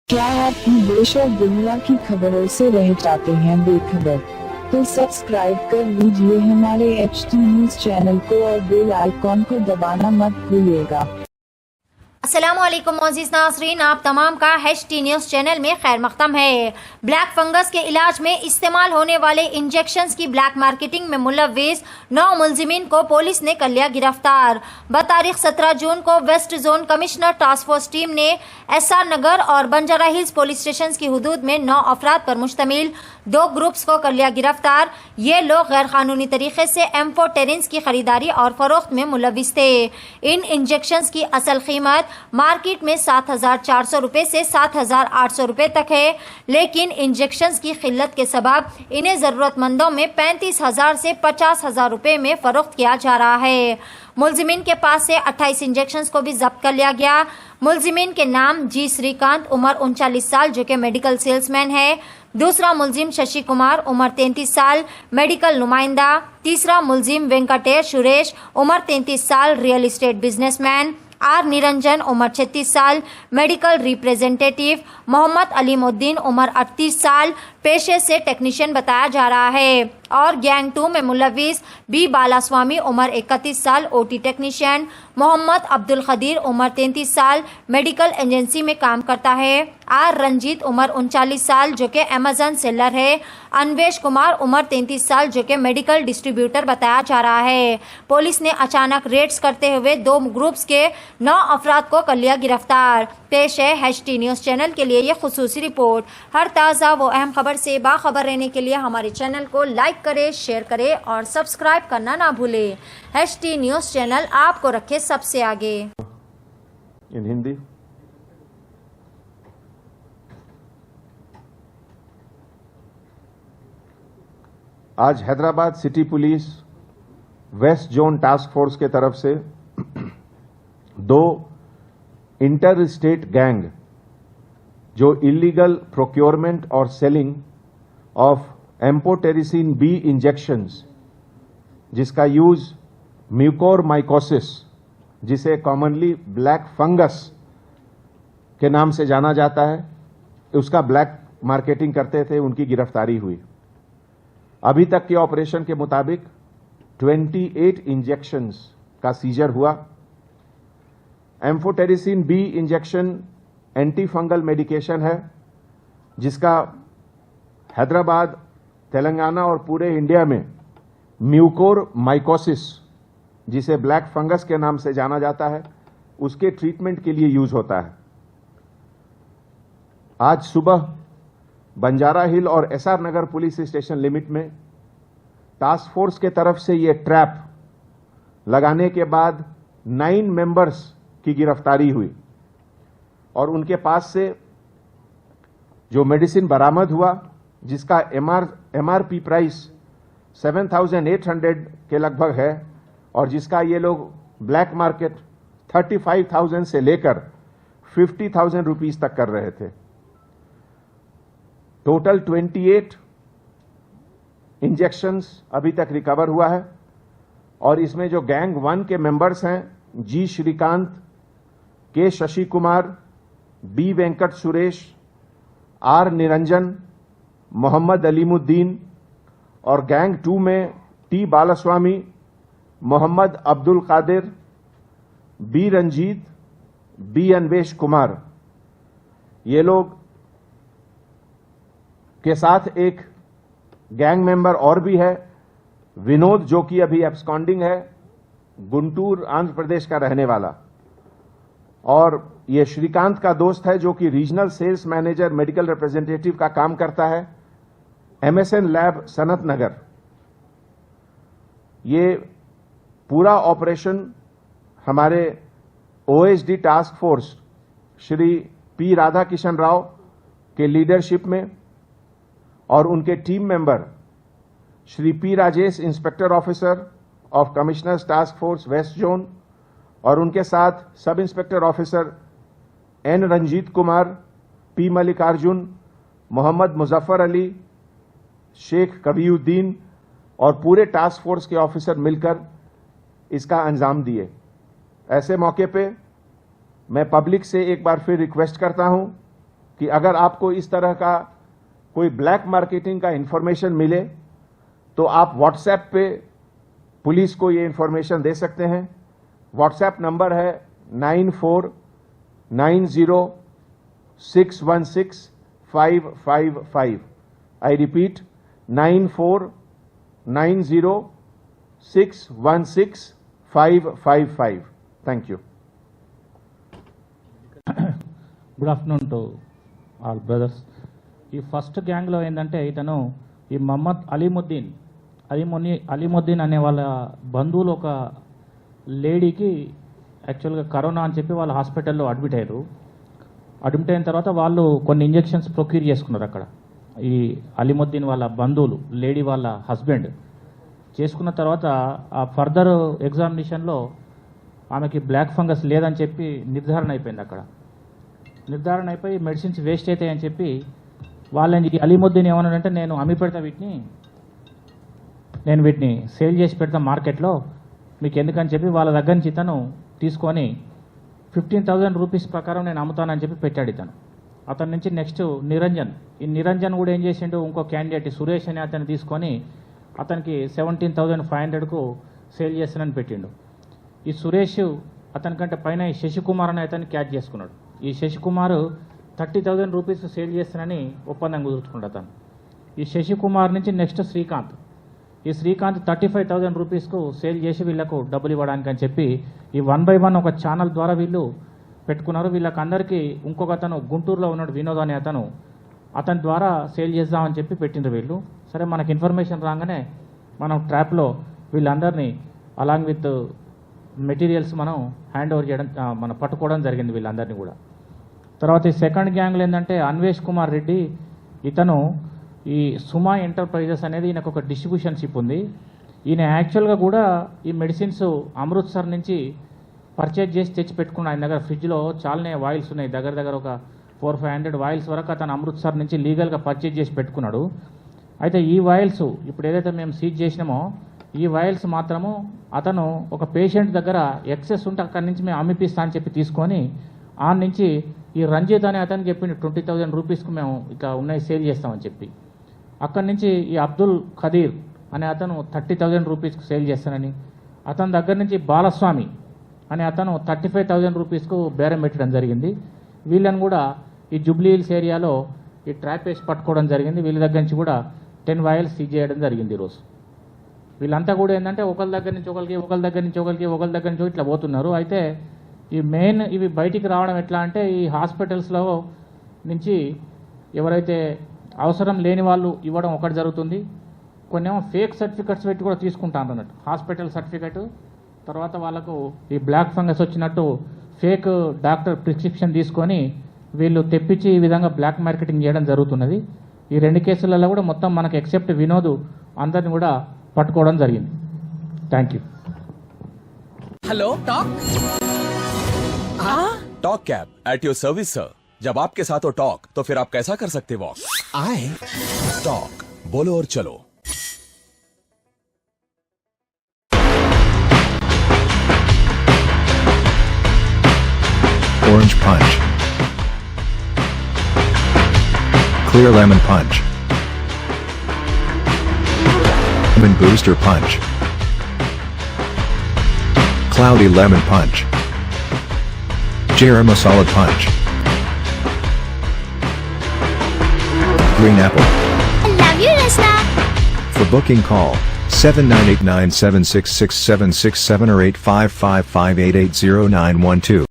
क्या आप भी देश और दुनिया की खबरों से रह जाते हैं बेखबर? तो सब्सक्राइब कर लीजिए हमारे HT न्यूज चैनल को और बेल आइकॉन को दबाना मत भूलिएगा। अस्सलामुअलैकुम मोअज़्ज़िज़ नाज़रीन, आप तमाम का HT न्यूज़ चैनल में खैर मक़दम है। ब्लैक फंगस के इलाज में इस्तेमाल होने वाले इंजेक्शंस की ब्लैक मार्केटिंग में मुलव्विस 9 मुलजिमीन को पुलिस ने कर लिया गिरफ्तार। बतारीख 17 जून को west zone commissioner task force team ने SR नगर और बंजारा हिल्स पुलिस स्टेशन की हदूद में 9 अफराद पर मुश्तमिल 2 ग्रुप्स को कर लिया गिरफ्तार। ये लोग गैर कानूनी तरीके से एम्फोटेरिन्स की खरीदारी और फरोख्त में मुलव्विस थे। इन इंजेक्शंस की असल कीमत मार्केट में 7,400 रुपए से 7,800 रुपए तक है, लेकिन इंजेक्शंस की किल्लत के सबब इन्हें जरूरतमंदों में 35,000 से 50,000 रुपए में फरोख्त किया जा रहा है। मुलजिमीन के पास से 28 इंजेक्शंस को भी जब्त कर लिया गया। मुलजिमीन के नाम जी श्रीकांत, उम्र 39 साल, जो कि मेडिकल सेल्समैन है। दूसरा मुलजिम शशि कुमार, उम्र 33 साल, मेडिकल नुमाइंदा। तीसरा मुलजिम वेंकटेश सुरेश, उम्र 33 साल, real estate businessman. R Niranjan, उम्र 36 साल, मेडिकल रिप्रेजेंटेटिव। मोहम्मद अलीमुद्दीन, उम्र 38 साल, पेशे से टेक्नीशियन बताया जा रहा है। और गैंग 2 में मुलव्विस बी बालास्वामी, उम्र 31 साल, OT टेक्नीशियन। मोहम्मद अब्दुल खदीर, उम्र 33 साल, मेडिकल एजेंसी में काम करता है। आर रंजीत, उम्र 39 साल, जो कि अमेजन सेलर है। अन्वेश कुमार, उम्र 33 साल, जो कि मेडिकल डिस्ट्रीब्यूटर बताया जा रहा है। पुलिस ने अचानक रेड्स करते हुए 2 ग्रुप्स के 9 अफराद को कर लिया गिरफ्तार। पेश है HT न्यूज़ चैनल के लिए ये खुसूसी रिपोर्ट। हर ताज़ा व अहम खबर से बाखबर रहने के लिए हमारे चैनल को लाइक करें, शेयर करें और सब्सक्राइब करना ना भूलें। HT न्यूज़ चैनल आपको रखे सबसे आगे। इन हिंदी। आज Hyderabad city police west zone task force के तरफ से 2 इंटर स्टेट गैंग जो इलीगल प्रोक्योरमेंट और selling of amphotericin B injections, जिसका यूज म्यूकोरमाइकोसिस, जिसे कॉमनली ब्लैक फंगस के नाम से जाना जाता है, उसका ब्लैक मार्केटिंग करते थे, उनकी गिरफ्तारी हुई। अभी तक के ऑपरेशन के मुताबिक 28 इंजेक्शंस का सीजर हुआ। Amphotericin B injection anti fungal medication है, जिसका हैदराबाद, तेलंगाना और पूरे इंडिया में म्यूकोरमाइकोसिस, जिसे ब्लैक फंगस के नाम से जाना जाता है, उसके ट्रीटमेंट के लिए यूज होता है। आज सुबह बंजारा हिल और SR नगर पुलिस स्टेशन लिमिट में टास्क फोर्स के तरफ से यह ट्रैप लगाने के बाद 9 मेंबर्स की गिरफ्तारी हुई और उनके पास से जो मेडिसिन बरामद हुआ, जिसका MRP प्राइस 7,800 के लगभग है और जिसका ये लोग ब्लैक मार्केट 35,000 से लेकर 50,000 रुपीस तक कर रहे थे। टोटल 28 इंजेक्शंस अभी तक रिकवर हुआ है और इसमें जो गैंग 1 के मेंबर्स हैं, G Srikanth, K Shashi Kumar, B Venkat Suresh, R Niranjan, Mohammed Alimuddin, और गैंग 2 में T Balaswamy, Mohammed Abdul Qadir, B Ranjith, B Anvesh Kumar, ये लोग के साथ एक गैंग मेंबर और भी है, विनोद, जो कि अभी एब्सकॉन्डिंग है, गुंटूर आंध्र प्रदेश का रहने वाला। और ये श्रीकांत का दोस्त है, जो कि regional sales manager medical representative का काम करता है, MSN लैब सनत नगर। ये पूरा ऑपरेशन हमारे OSD task force Shri P Radha Kishan Rao के लीडरशिप में और उनके team member Shri P Rajesh, inspector officer of commissioners task force west zone, और उनके साथ सब inspector officer N Ranjit Kumar, P Mallikarjun, Mohammed Muzaffar Ali, Sheikh Kabiuddin और पूरे टास्क फोर्स के ऑफिसर मिलकर इसका अंजाम दिए। ऐसे मौके पे मैं पब्लिक से एक बार फिर रिक्वेस्ट करता हूं कि अगर आपको इस तरह का कोई ब्लैक मार्केटिंग का इंफॉर्मेशन मिले तो आप व्हाट्सएप पे पुलिस को ये इंफॉर्मेशन दे सकते हैं। व्हाट्सएप नंबर है 9490616555। I repeat 9490616555। Thank you. Good afternoon to all brothers. ఈ ఫస్ట్ గ్యాంగ్లో ఏంటంటే ఇతను ఈ మహమ్మద్ అలీముద్దీన్ అనే వాళ్ళ బంధువులు ఒక లేడీకి యాక్చువల్గా కరోనా అని చెప్పి వాళ్ళ హాస్పిటల్లో అడ్మిట్ అయ్యారు. అడ్మిట్ అయిన తర్వాత వాళ్ళు కొన్ని ఇంజెక్షన్స్ ప్రొక్యూర్ చేసుకున్నారు అక్కడ. ఈ అలీముద్దీన్ వాళ్ళ బంధువులు లేడీ వాళ్ళ హస్బెండ్ చేసుకున్న తర్వాత ఆ ఫర్దర్ ఎగ్జామినేషన్లో ఆమెకి బ్లాక్ ఫంగస్ లేదని చెప్పి నిర్ధారణ అయిపోయింది. అక్కడ నిర్ధారణ అయిపోయి మెడిసిన్స్ వేస్ట్ అవుతాయని చెప్పి వాళ్ళని అలీముద్దీన్ ఏమన్నాడంటే నేను అమ్మి పెడతా వీటిని సేల్ చేసి పెడతా మార్కెట్లో మీకు ఎందుకని చెప్పి వాళ్ళ దగ్గర నుంచి ఇతను తీసుకొని 15,000 రూపీస్ ప్రకారం నేను అమ్ముతానని చెప్పి పెట్టాడు ఇతను. అతని నుంచి నెక్స్ట్ నిరంజన్, ఈ నిరంజన్ కూడా ఏం చేసిండు, ఇంకో క్యాండిడేట్ సురేష్ అని అతను తీసుకొని అతనికి 17,500కు సేల్ చేస్తానని పెట్టిండు. ఈ సురేష్ అతనికంటే పైన ఈ శశికుమార్ అనే అతన్ని క్యాచ్ చేసుకున్నాడు. ఈ శశికుమార్ 30,000 రూపీస్ సేల్ చేస్తానని ఒప్పందం కుదుర్చుకున్నాడు అతను. ఈ శశికుమార్ నుంచి నెక్స్ట్ శ్రీకాంత్, ఈ శ్రీకాంత్ 35,000 రూపీస్కు సేల్ చేసి వీళ్ళకు డబ్బులు ఇవ్వడానికి అని చెప్పి ఈ 1 by 1 ఒక ఛానల్ ద్వారా వీళ్ళు పెట్టుకున్నారు. వీళ్ళకి అందరికీ ఇంకొక అతను గుంటూరులో ఉన్నాడు వినోద్ అనే అతని ద్వారా సేల్ చేద్దామని చెప్పి పెట్టిండ్రు వీళ్ళు. సరే మనకి ఇన్ఫర్మేషన్ రాగానే మనం ట్రాప్లో వీళ్ళందరినీ అలాంగ్ విత్ మెటీరియల్స్ మనం హ్యాండ్ ఓవర్ చేయడం మనం పట్టుకోవడం జరిగింది వీళ్ళందరినీ కూడా. తర్వాత ఈ సెకండ్ గ్యాంగ్లో ఏంటంటే అన్వేష్ కుమార్ రెడ్డి, ఇతను ఈ సుమా ఎంటర్ప్రైజెస్ అనేది ఈయనకు ఒక డిస్ట్రిబ్యూషన్షిప్ ఉంది. ఈయన యాక్చువల్గా కూడా ఈ మెడిసిన్స్ అమృత్సర్ నుంచి పర్చేజ్ చేసి తెచ్చి పెట్టుకున్నాడు. ఆయన దగ్గర ఫ్రిడ్జ్లో చాలానే వాయిల్స్ ఉన్నాయి, దగ్గర ఒక 400-500 వాయిల్స్ వరకు అతను అమృత్సర్ నుంచి లీగల్గా పర్చేజ్ చేసి పెట్టుకున్నాడు. అయితే ఈ వాయిల్స్ ఇప్పుడు ఏదైతే మేము సీజ్ చేసినామో ఈ వాయిల్స్ మాత్రము అతను ఒక పేషెంట్ దగ్గర ఎక్సెస్ ఉంటే అక్కడి నుంచి మేము అమ్మిపిస్తా అని చెప్పి తీసుకొని ఆ నుంచి ఈ రంజిత్ అనే అతనికి చెప్పింది 20,000 రూపీస్కు మేము ఇక ఉన్నాయి సేల్ చేస్తామని చెప్పి. అక్కడి నుంచి ఈ అబ్దుల్ ఖదీర్ అనే అతను 30,000 రూపీస్కు సేల్ చేస్తానని, అతని దగ్గర నుంచి బాలస్వామి అనే అతను 35,000 రూపీస్కు బేరం పెట్టడం జరిగింది. వీళ్ళని కూడా ఈ జూబ్లీ హిల్స్ ఏరియాలో ఈ ట్రాప్ వేసి పట్టుకోవడం జరిగింది. వీళ్ళ దగ్గర నుంచి కూడా 10 వాయిల్స్ సీజ్ చేయడం జరిగింది ఈరోజు. వీళ్ళంతా కూడా ఏంటంటే ఒకరి దగ్గర నుంచి ఒకరికి ఇట్లా పోతున్నారు. అయితే ఈ మెయిన్ ఇవి బయటికి రావడం ఎట్లా అంటే ఈ హాస్పిటల్స్లో నుంచి ఎవరైతే అవసరం లేని వాళ్ళు ఇవ్వడం ఒకటి జరుగుతుంది. కొన్నేమో ఫేక్ సర్టిఫికెట్స్ పెట్టి కూడా తీసుకుంటాను అన్నట్టు, హాస్పిటల్ సర్టిఫికెట్ తర్వాత వాళ్ళకు ఈ బ్లాక్ ఫంగస్ వచ్చినట్టు ఫేక్ డాక్టర్ ప్రిస్క్రిప్షన్ తీసుకొని వీళ్ళు తెప్పించి ఈ విధంగా బ్లాక్ మార్కెటింగ్ చేయడం జరుగుతున్నది. ఈ 2 కేసులలో కూడా మొత్తం మనకు ఎక్సెప్ట్ వినోద్ అందరిని కూడా పట్టుకోవడం జరిగింది. Thank you. Hello talk talk cab at your service sir. जब आपके साथ हो टॉक तो फिर आप कैसा कर सकते वॉक. आए टॉक बोलो और चलो. Orange Punch, Clear Lemon Punch, Lemon Booster Punch, Cloudy Lemon Punch, Jera Masala Punch, Green Apple. I love you, Rasna. For booking call 7989766767 or 8555880912.